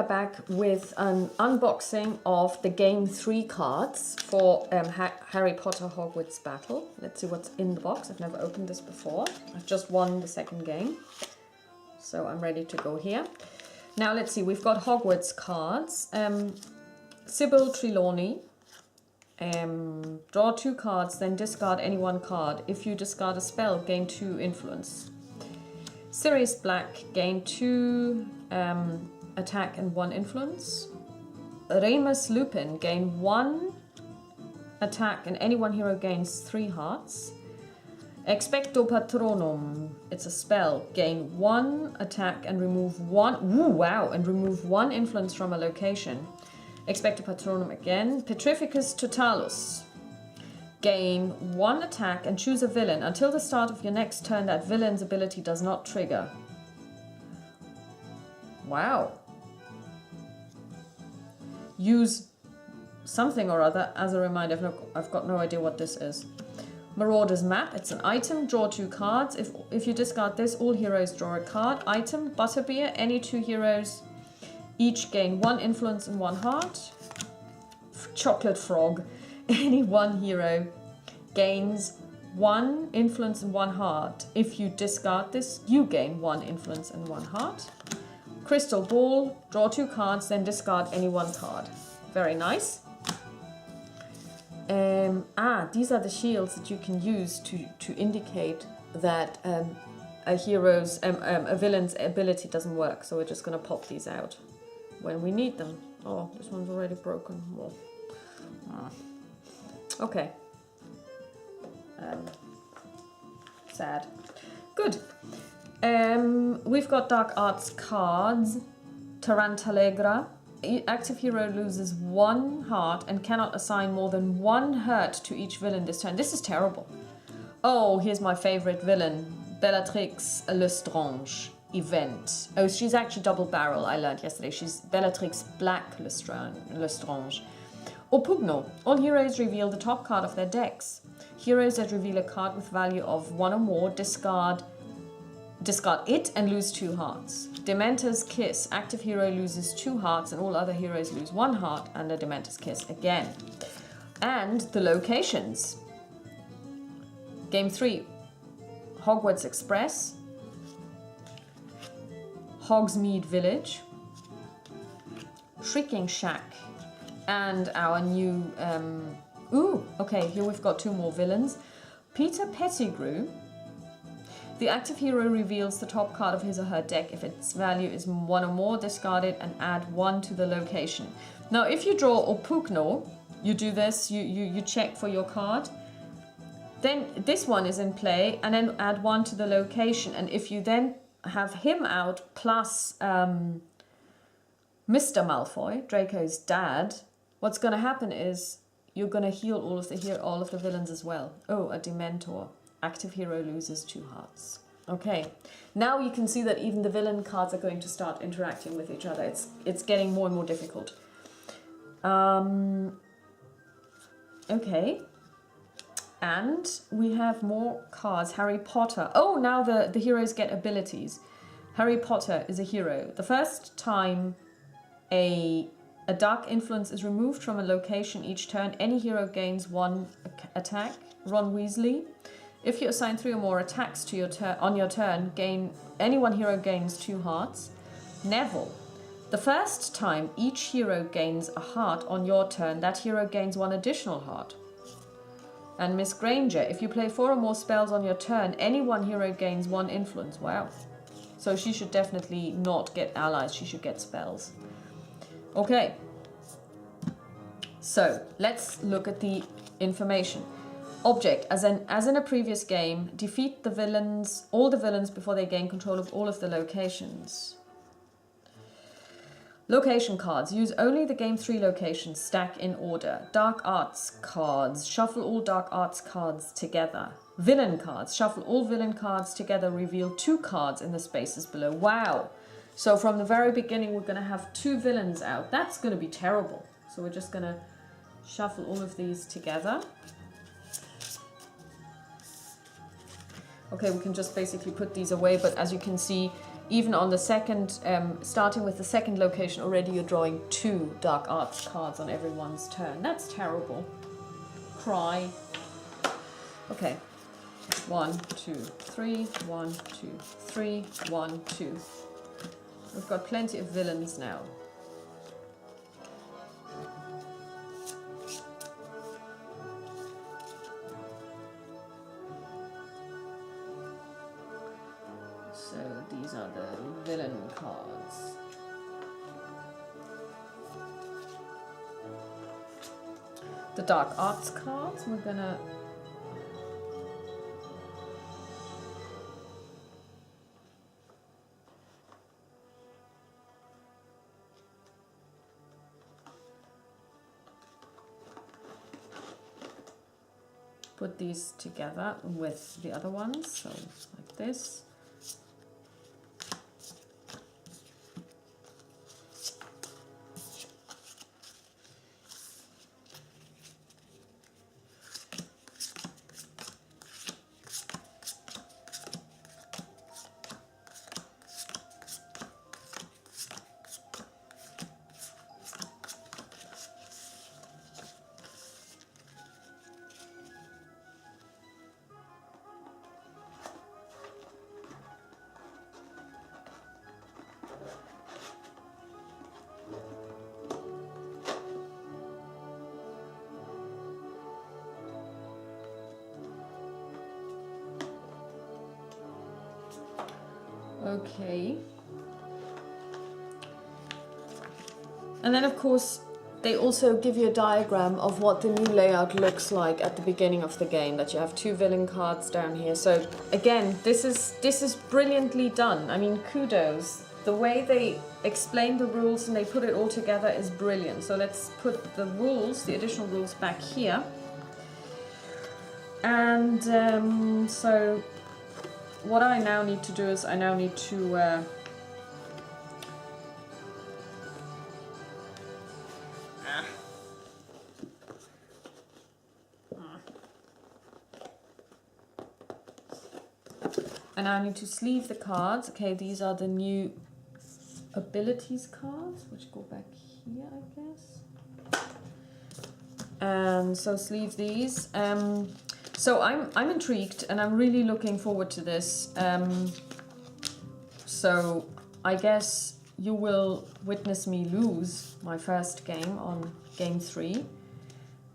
are back with an unboxing of the Game 3 cards for Harry Potter Hogwarts Battle. Let's see what's in the box. I've never opened this before. I've just won the second game, so I'm ready to go here. Now let's see, we've got Hogwarts cards. Sybil Trelawney. Draw 2 cards, then discard any 1 card. If you discard a spell, gain 2 influence. Sirius Black, gain 2 attack and 1 influence. Remus Lupin, gain 1 attack and any 1 hero gains 3 hearts. Expecto Patronum, it's a spell, gain 1 attack and remove 1, and remove 1 influence from a location. Expecto Patronum again. Petrificus Totalus, gain 1 attack and choose a villain. Until the start of your next turn, that villain's ability does not trigger. Wow. Use something or other as a reminder. I've got no idea what this is. Marauder's Map, it's an item. Draw 2 cards. If you discard this, all heroes draw a card. Item, Butterbeer, any 2 heroes each gain 1 influence and 1 heart. Chocolate Frog, any 1 hero gains 1 influence and 1 heart. If you discard this, you gain 1 influence and 1 heart. Crystal Ball, draw 2 cards, then discard any 1 card. Very nice. These are the shields that you can use to indicate that a villain's ability doesn't work. So we're just going to pop these out when we need them. Oh, this one's already broken. Oh. Okay. Sad. Good. We've got Dark Arts cards. Tarantalegra. Active hero loses 1 heart and cannot assign more than 1 hurt to each villain this turn. This is terrible. Oh, here's my favorite villain. Bellatrix Lestrange. Event. Oh, she's actually double barrel, I learned yesterday. She's Bellatrix Black Lestrange. Opugno. All heroes reveal the top card of their decks. Heroes that reveal a card with value of 1 or more discard it and lose 2 hearts. Dementor's Kiss. Active hero loses 2 hearts and all other heroes lose 1 heart and a Dementor's Kiss again. And the locations. Game 3. Hogwarts Express. Hogsmeade Village. Shrieking Shack. And our new... okay, here we've got 2 more villains. Peter Pettigrew. The active hero reveals the top card of his or her deck. If its value is 1 or more, discard it and add 1 to the location. Now, if you draw Opugno, you do this, you check for your card. Then this one is in play, and then add 1 to the location. And if you then have him out plus Mr. Malfoy, Draco's dad, what's going to happen is you're going to heal all of the villains as well. Oh, a Dementor. Active hero loses 2 hearts. Okay, now you can see that even the villain cards are going to start interacting with each other. It's getting more and more difficult. Okay, and we have more cards. Harry Potter. Oh, now the heroes get abilities. Harry Potter is a hero. The first time a dark influence is removed from a location each turn, any hero gains 1 attack. Ron Weasley. If you assign 3 or more attacks to your on your turn, any 1 hero gains 2 hearts. Neville. The first time each hero gains a heart on your turn, that hero gains 1 additional heart. And Miss Granger. If you play 4 or more spells on your turn, any 1 hero gains 1 influence. Wow. So she should definitely not get allies. She should get spells. Okay. So let's look at the information. Object, as in a previous game, defeat all the villains before they gain control of all of the locations. Location cards. Use only the Game 3 locations. Stack in order. Dark Arts cards. Shuffle all Dark Arts cards together. Villain cards. Shuffle all villain cards together. Reveal 2 cards in the spaces below. Wow. So from the very beginning, we're going to have 2 villains out. That's going to be terrible. So we're just going to shuffle all of these together. Okay, we can just basically put these away, but as you can see, even on the second, starting with the second location already, you're drawing 2 dark arts cards on everyone's turn. That's terrible. Cry. Okay. 1, 2, 3, 1, 2, 3, 1, 2. We've got plenty of villains now. So these are the villain cards. The dark arts cards, we're gonna put these together with the other ones, so like this. Okay. And then of course they also give you a diagram of what the new layout looks like at the beginning of the game, that you have 2 villain cards down here. So again, this is brilliantly done. I mean, kudos. The way they explain the rules and they put it all together is brilliant. So let's put the rules, the additional rules, back here. And so what I now need to do is I now need to sleeve the cards. Okay, these are the new abilities cards, which go back here, I guess. And so sleeve these. So I'm intrigued and I'm really looking forward to this. So I guess you will witness me lose my first game on game 3,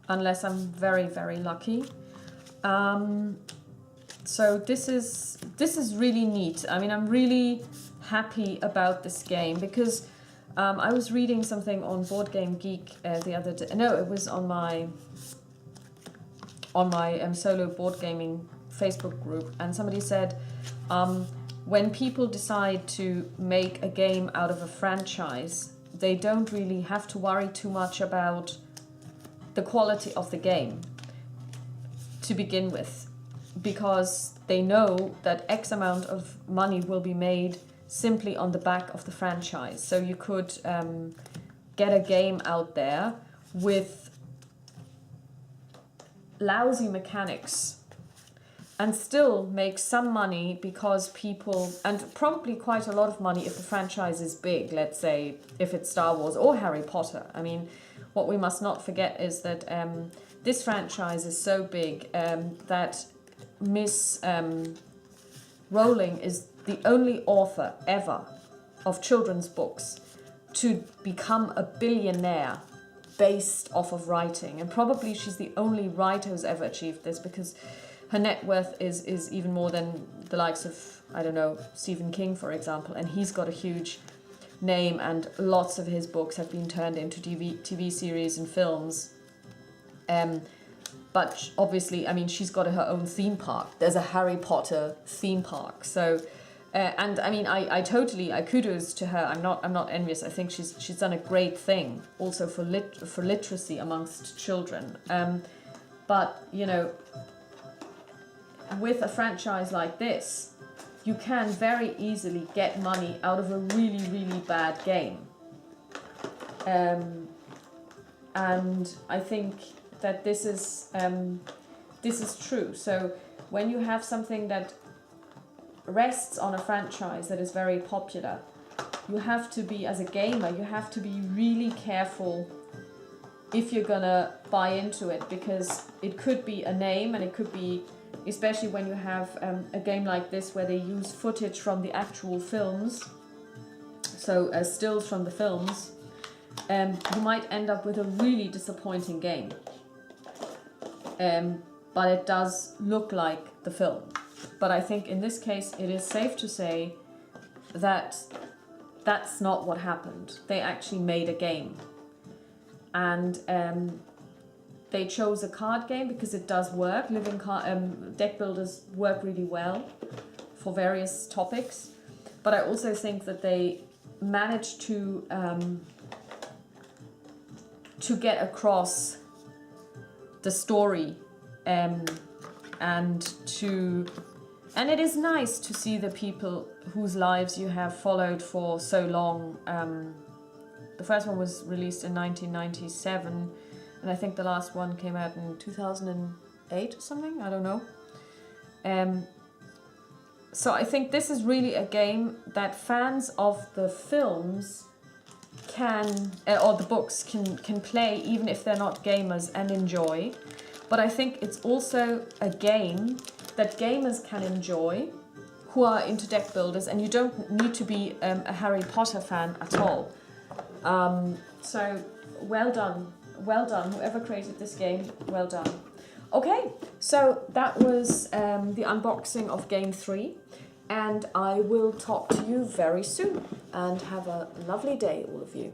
unless I'm very, very lucky. So this is really neat. I mean, I'm really happy about this game because I was reading something on Board Game Geek the other day. No, it was on my solo board gaming Facebook group, and somebody said when people decide to make a game out of a franchise, they don't really have to worry too much about the quality of the game to begin with, because they know that X amount of money will be made simply on the back of the franchise. So you could get a game out there with lousy mechanics and still make some money because people, and probably quite a lot of money if the franchise is big, let's say if it's Star Wars or Harry Potter. I mean, what we must not forget is that this franchise is so big that Miss Rowling is the only author ever of children's books to become a billionaire based off of writing, and probably she's the only writer who's ever achieved this, because her net worth is even more than the likes of, I don't know, Stephen King, for example, and he's got a huge name and lots of his books have been turned into TV series and films. But obviously, I mean, she's got her own theme park. There's a Harry Potter theme park. So, and I mean, I kudos to her. I'm not envious. I think she's done a great thing also for literacy amongst children. But you know, with a franchise like this, you can very easily get money out of a really, really bad game. And I think that this is true. So when you have something that rests on a franchise that is very popular, you have to be, as a gamer, you have to be really careful if you're gonna buy into it, because it could be a name, and it could be, especially when you have a game like this where they use footage from the actual films, so stills from the films, you might end up with a really disappointing game. But it does look like the film. But I think in this case it is safe to say that that's not what happened. They actually made a game. And they chose a card game because it does work. Deck builders work really well for various topics. But I also think that they managed to get across the story, and it is nice to see the people whose lives you have followed for so long. The first one was released in 1997, and I think the last one came out in 2008 or something, I don't know. So I think this is really a game that fans of the films can, or the books can play, even if they're not gamers, and enjoy. But I think it's also a game that gamers can enjoy who are into deck builders, and you don't need to be a Harry Potter fan at all. So well done, whoever created this game, well done. Okay, so that was the unboxing of Game 3, and I will talk to you very soon, and have a lovely day, all of you.